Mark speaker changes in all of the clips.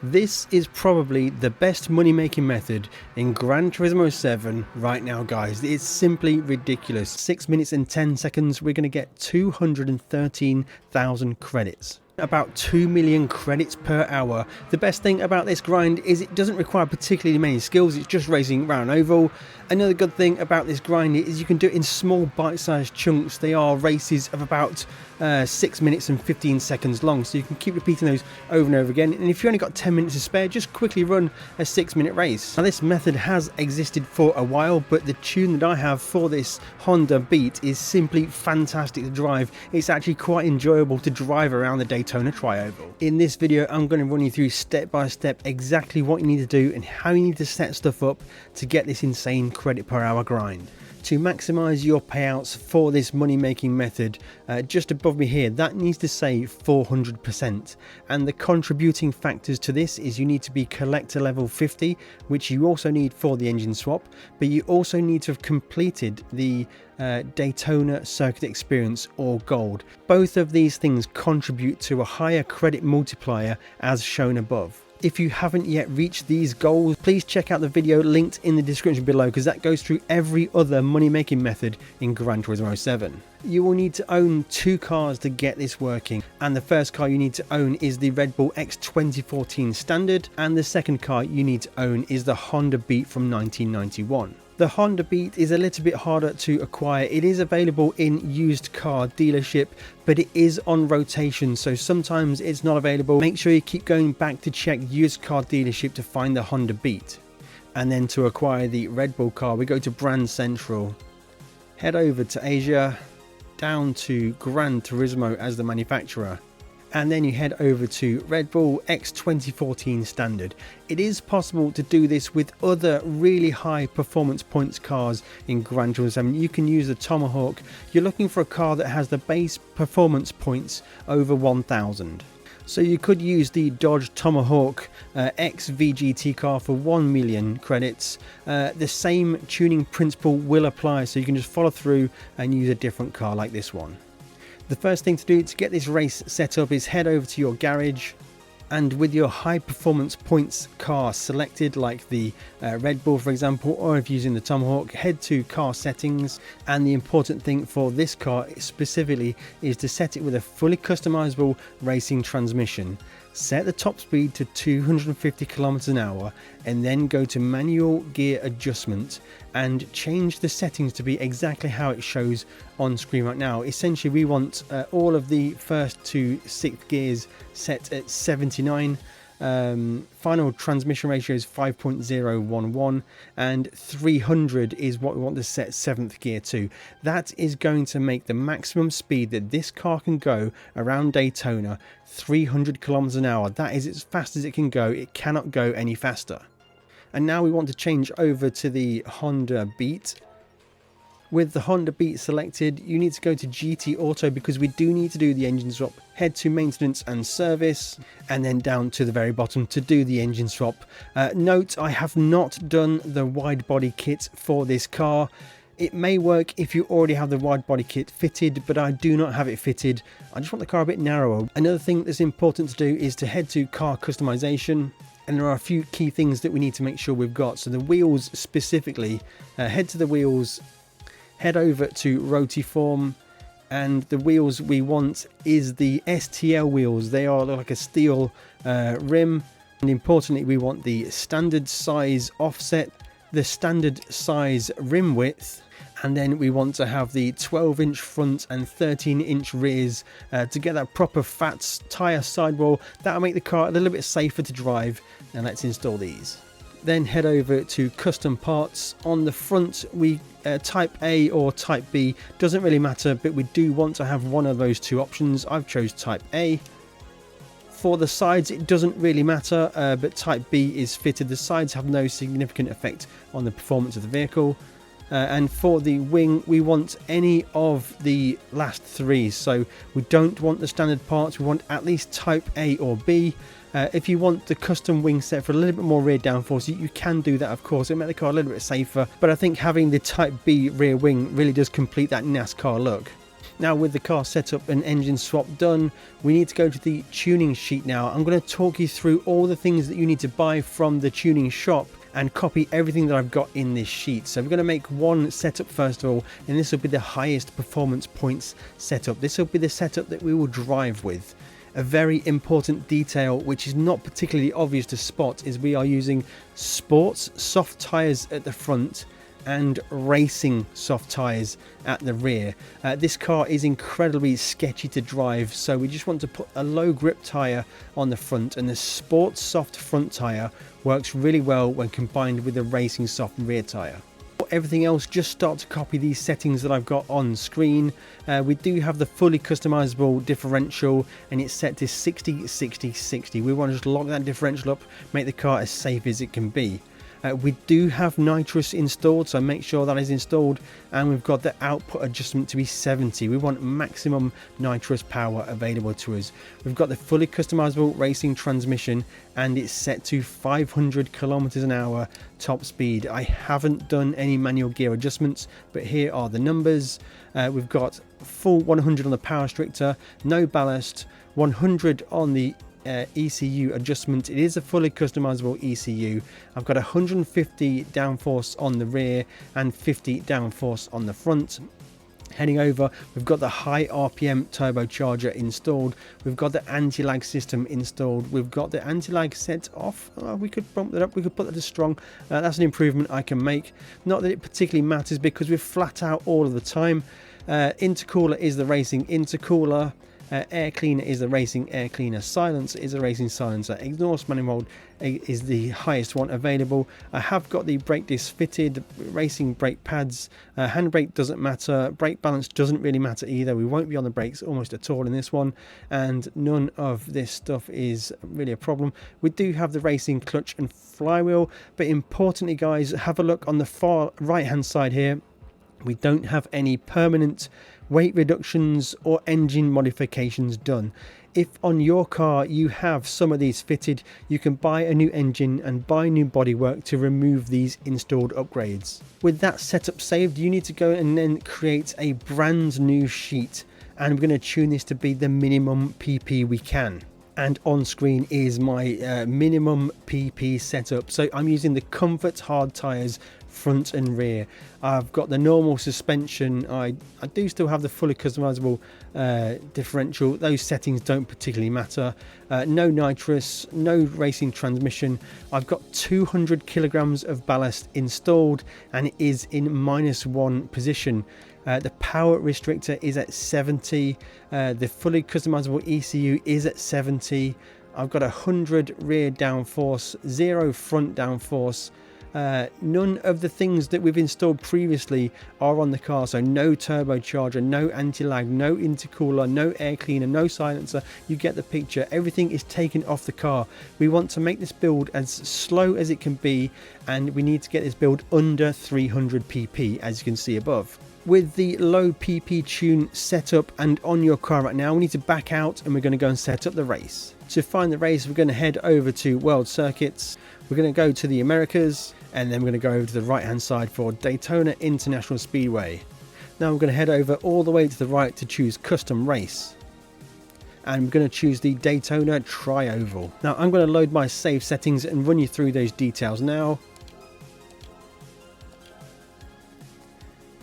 Speaker 1: This is probably the best money making method in Gran Turismo 7 right now, guys. It's simply ridiculous. 6 minutes and 10 seconds, we're going to get 213,000 credits. About 2 million credits per hour. The best thing about this grind is it doesn't require particularly many skills, it's just racing round oval. Another good thing about this grind is you can do it in small bite-sized chunks. They are races of about 6 minutes and 15 seconds long, so you can keep repeating those over and over again. And if you only got 10 minutes to spare, just quickly run a 6-minute race. Now this method has existed for a while, but the tune that I have for this Honda Beat is simply fantastic to drive. It's actually quite enjoyable to drive around the Daytona tri-oval. In this video I'm going to run you through step by step exactly what you need to do and how you need to set stuff up to get this insane credit per hour grind. To maximize your payouts for this money making method, just above me here, that needs to say 400%, and the contributing factors to this is you need to be collector level 50, which you also need for the engine swap, but you also need to have completed the Daytona circuit experience or gold. Both of these things contribute to a higher credit multiplier as shown above. If you haven't yet reached these goals, please check out the video linked in the description below, because that goes through every other money making method in Gran Turismo 7. You will need to own 2 cars to get this working, and the first car you need to own is the Red Bull X 2014 Standard, and the second car you need to own is the Honda Beat from 1991. The Honda Beat is a little bit harder to acquire. It is available in used car dealership, but it is on rotation, so sometimes it's not available. Make sure you keep going back to check used car dealership to find the Honda Beat. And then to acquire the Red Bull car, we go to Brand Central, head over to Asia, down to Gran Turismo as the manufacturer, and then you head over to Red Bull X 2014 Standard. It is possible to do this with other really high performance points cars in Gran Turismo 7. You can use the Tomahawk. You're looking for a car that has the base performance points over 1000. So you could use the Dodge Tomahawk X VGT car for 1 million credits. The same tuning principle will apply, so you can just follow through and use a different car like this one. The first thing to do to get this race set up is head over to your garage, and with your high performance points car selected, like the Red Bull for example, or if using the Tomahawk, head to car settings. And the important thing for this car specifically is to set it with a fully customizable racing transmission. Set the top speed to 250 kilometers an hour, and then go to manual gear adjustment and change the settings to be exactly how it shows on screen right now. Essentially we want all of the first to 6th gears set at 79. Final transmission ratio is 5.011, and 300 is what we want to set 7th gear to. That is going to make the maximum speed that this car can go around Daytona 300 kilometers an hour. That is as fast as it can go. It cannot go any faster. And now we want to change over to the Honda Beat. With the Honda Beat selected, you need to go to GT Auto because we do need to do the engine swap. Head to maintenance and service, and then down to the very bottom to do the engine swap. Note, I have not done the wide body kit for this car. It may work if you already have the wide body kit fitted, but I do not have it fitted. I just want the car a bit narrower. Another thing that's important to do is to head to car customization. And there are a few key things that we need to make sure we've got. So the wheels specifically, head to the wheels, head over to Rotiform, and the wheels we want is the STL wheels. They are like a steel rim, and importantly we want the standard size offset, the standard size rim width, and then we want to have the 12-inch front and 13-inch rears to get that proper fat tyre sidewall. That'll make the car a little bit safer to drive. And let's install these. Then head over to custom parts. On the front we type A or type B, doesn't really matter, but we do want to have one of those two options. I've chose type A. For the sides it doesn't really matter, but type B is fitted. The sides have no significant effect on the performance of the vehicle. And for the wing we want any of the last 3, so we don't want the standard parts, we want at least type A or B. If you want the custom wing set for a little bit more rear downforce, you can do that, of course. It'll make the car a little bit safer, but I think having the type B rear wing really does complete that NASCAR look. Now with the car setup and engine swap done, we need to go to the tuning sheet now. I'm going to talk you through all the things that you need to buy from the tuning shop and copy everything that I've got in this sheet. So we're going to make one setup first of all, and this will be the highest performance points setup. This will be the setup that we will drive with. A very important detail which is not particularly obvious to spot is we are using sports soft tyres at the front and racing soft tyres at the rear. This car is incredibly sketchy to drive, so we just want to put a low grip tyre on the front, and the sports soft front tyre works really well when combined with the racing soft rear tyre. Everything else, just start to copy these settings that I've got on screen. We do have the fully customizable differential, and it's set to 60 60 60. We want to just lock that differential up, make the car as safe as it can be. We do have nitrous installed, so make sure that is installed, and we've got the output adjustment to be 70. We want maximum nitrous power available to us. We've got the fully customizable racing transmission, and it's set to 500 kilometers an hour top speed. I haven't done any manual gear adjustments, but here are the numbers. We've got full 100 on the power restrictor, no ballast, 100 on the ECU adjustment. It is a fully customizable ECU. I've got 150 downforce on the rear and 50 downforce on the front. Heading over, we've got the high RPM turbocharger installed. We've got the anti-lag system installed. We've got the anti-lag set off. We could bump that up. We could put that to strong. That's an improvement I can make. Not that it particularly matters because we're flat out all of the time. Intercooler is the racing intercooler. Air cleaner is the racing air cleaner. Silencer is the racing silencer. Exhaust manifold is the highest one available. I have got the brake disc fitted, racing brake pads. Handbrake doesn't matter. Brake balance doesn't really matter either. We won't be on the brakes almost at all in this one, and none of this stuff is really a problem. We do have the racing clutch and flywheel, but importantly guys, have a look on the far right hand side here. We don't have any permanent weight reductions or engine modifications done. If on your car you have some of these fitted, you can buy a new engine and buy new bodywork to remove these installed upgrades. With that setup saved, you need to go and then create a brand new sheet, and we're going to tune this to be the minimum PP we can. And on screen is my minimum PP setup. So I'm using the Comfort hard tyres front and rear. I've got the normal suspension. I do still have the fully customizable differential. Those settings don't particularly matter. No nitrous, no racing transmission. I've got 200 kilograms of ballast installed, and it is in -1 position. The power restrictor is at 70. The fully customizable ECU is at 70. I've got 100 rear downforce, 0 front downforce. None of the things that we've installed previously are on the car, so no turbocharger, no anti-lag, no intercooler, no air cleaner, no silencer. You get the picture. Everything is taken off the car. We want to make this build as slow as it can be, and we need to get this build under 300 pp, as you can see above. With the low PP tune set up and on your car right now, we need to back out and we're going to go and set up the race. To find the race, we're going to head over to World Circuits. We're going to go to the Americas, and then we're going to go over to the right hand side for Daytona International Speedway. Now we're going to head over all the way to the right to choose Custom Race. And we're going to choose the Daytona Tri-Oval. Now I'm going to load my save settings and run you through those details now.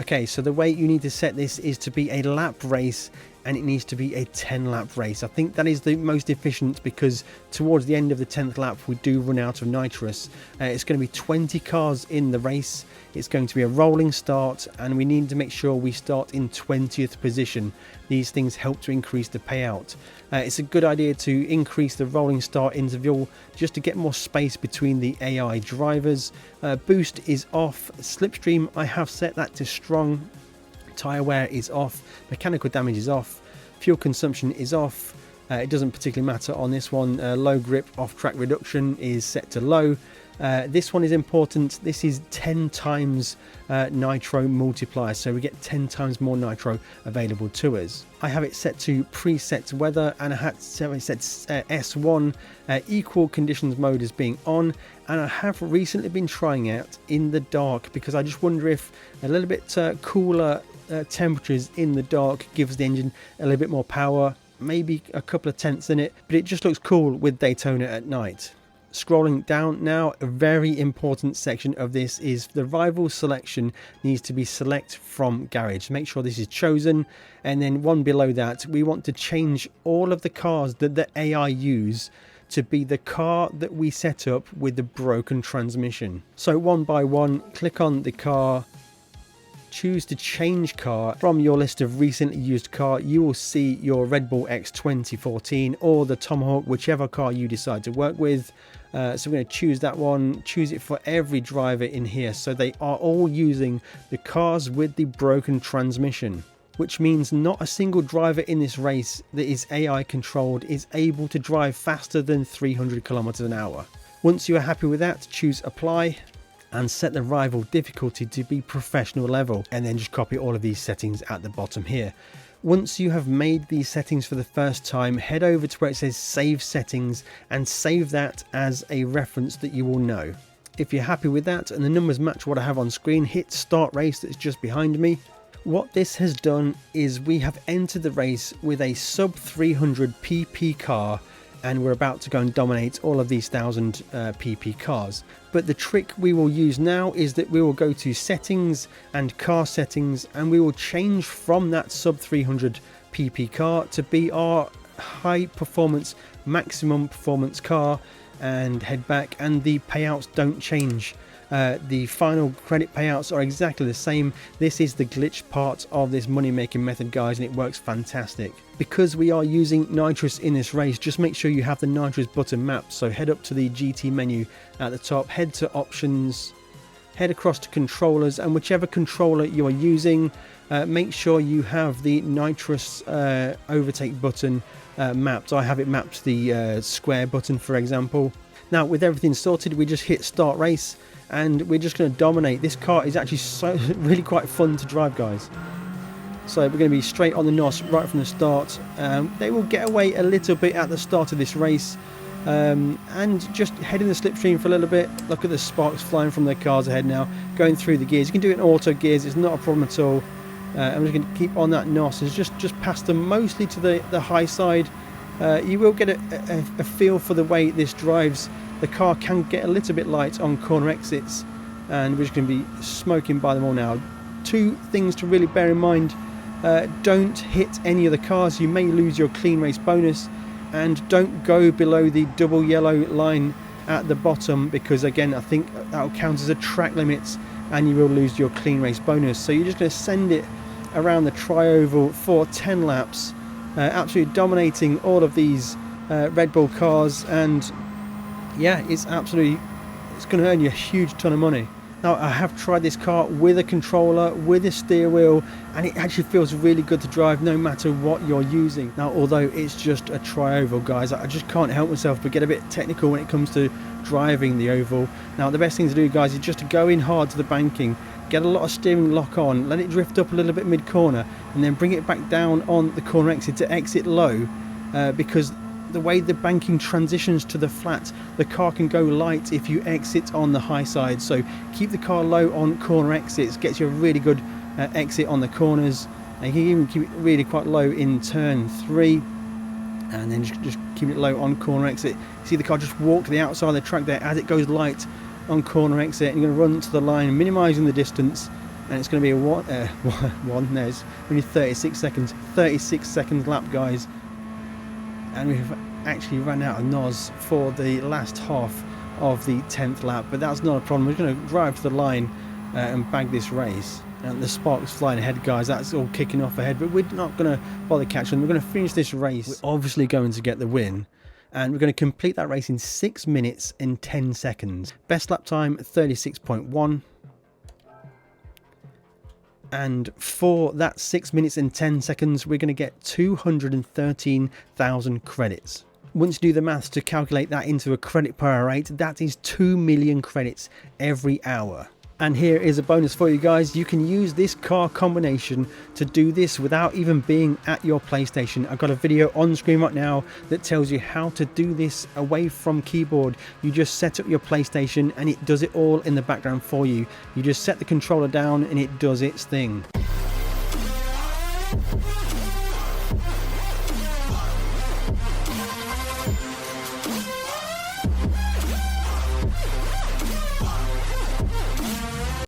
Speaker 1: Okay, so the way you need to set this is to be a lap race, and it needs to be a 10 lap race. I think that is the most efficient, because towards the end of the 10th lap we do run out of nitrous. It's going to be 20 cars in the race. It's going to be a rolling start, and we need to make sure we start in 20th position. These things help to increase the payout. It's a good idea to increase the rolling start interval just to get more space between the AI drivers. Boost is off. Slipstream, I have set that to strong. Tyre wear is off. Mechanical damage is off. Fuel consumption is off. It doesn't particularly matter on this one. Low grip off-track reduction is set to low. This one is important. This is 10 times nitro multiplier, so we get 10 times more nitro available to us. I have it set to preset weather, and I had it set S1. Equal conditions mode is being on, and I have recently been trying out in the dark, because I just wonder if a little bit cooler temperatures in the dark gives the engine a little bit more power, maybe a couple of tenths in it, but it just looks cool with Daytona at night. Scrolling down now, a very important section of this is the rival selection needs to be select from garage. Make sure this is chosen, and then one below that we want to change all of the cars that the AI use to be the car that we set up with the broken transmission. So one by one, click on the car, choose to change car. From your list of recently used car, you will see your Red Bull X 2014 or the Tomahawk, whichever car you decide to work with. So we're going to choose that one, choose it for every driver in here, so they are all using the cars with the broken transmission, which means not a single driver in this race that is AI controlled is able to drive faster than 300 kilometers an hour. Once you are happy with that, choose apply and set the rival difficulty to be professional level, and then just copy all of these settings at the bottom here. Once you have made these settings for the first time, head over to where it says save settings and save that as a reference that you will know. If you're happy with that and the numbers match what I have on screen, hit start race that's just behind me. What this has done is we have entered the race with a sub 300 pp car, and we're about to go and dominate all of these 1000 pp cars. But the trick we will use now is that we will go to settings and car settings, and we will change from that sub 300 pp car to be our high performance, maximum performance car, and head back, and the payouts don't change. The final credit payouts are exactly the same. This is the glitch part of this money making method, guys, and it works fantastic. Because we are using nitrous in this race, just make sure you have the nitrous button mapped. So head up to the GT menu at the top, head to options, head across to controllers, and whichever controller you are using, make sure you have the nitrous overtake button mapped. I have it mapped to the square button, for example. Now with everything sorted, we just hit start race, and we're just going to dominate. This car is actually really quite fun to drive, guys. So we're going to be straight on the NOS right from the start. They will get away a little bit at the start of this race, and just heading the slipstream for a little bit. Look at the sparks flying from their cars ahead now, going through the gears. You can do it in auto gears, it's not a problem at all. I'm just going to keep on that NOS, and just past them, mostly to the high side. You will get a feel for the way this drives. The car can get a little bit light on corner exits, and we're just going to be smoking by them all now. Two things to really bear in mind: don't hit any of the cars, you may lose your clean race bonus, and don't go below the double yellow line at the bottom, because again I think that will count as a track limit and you will lose your clean race bonus. So you're just going to send it around the tri-oval for 10 laps, absolutely dominating all of these Red Bull cars, and yeah, it's going to earn you a huge ton of money. Now I have tried this car with a controller, with a steer wheel, and it actually feels really good to drive no matter what you're using. Now although it's just a tri-oval, guys, I just can't help myself but get a bit technical when it comes to driving the oval. Now the best thing to do, guys, is just to go in hard to the banking, get a lot of steering lock on, let it drift up a little bit mid-corner, and then bring it back down on the corner exit to exit low, because the way the banking transitions to the flat, the car can go light if you exit on the high side. So keep the car low on corner exits, gets you a really good exit on the corners, and you can even keep it really quite low in turn 3, and then just keep it low on corner exit. See the car just walk to the outside of the track there as it goes light on corner exit, and you're going to run to the line, minimizing the distance, and it's going to be a there's only 36 seconds lap, guys. And we've actually run out of NOS for the last half of the 10th lap, but that's not a problem. We're going to drive to the line and bag this race. And the sparks flying ahead, guys, that's all kicking off ahead, but we're not going to bother catching them. We're going to finish this race. We're obviously going to get the win, and we're going to complete that race in 6 minutes and 10 seconds. Best lap time 36.1. And for that 6 minutes and 10 seconds, we're going to get 213,000 credits. Once you do the maths to calculate that into a credit per hour rate, that is 2 million credits every hour. And here is a bonus for you guys. You can use this car combination to do this without even being at your PlayStation. I've got a video on screen right now that tells you how to do this away from keyboard. You just set up your PlayStation and it does it all in the background for you. You just set the controller down and it does its thing.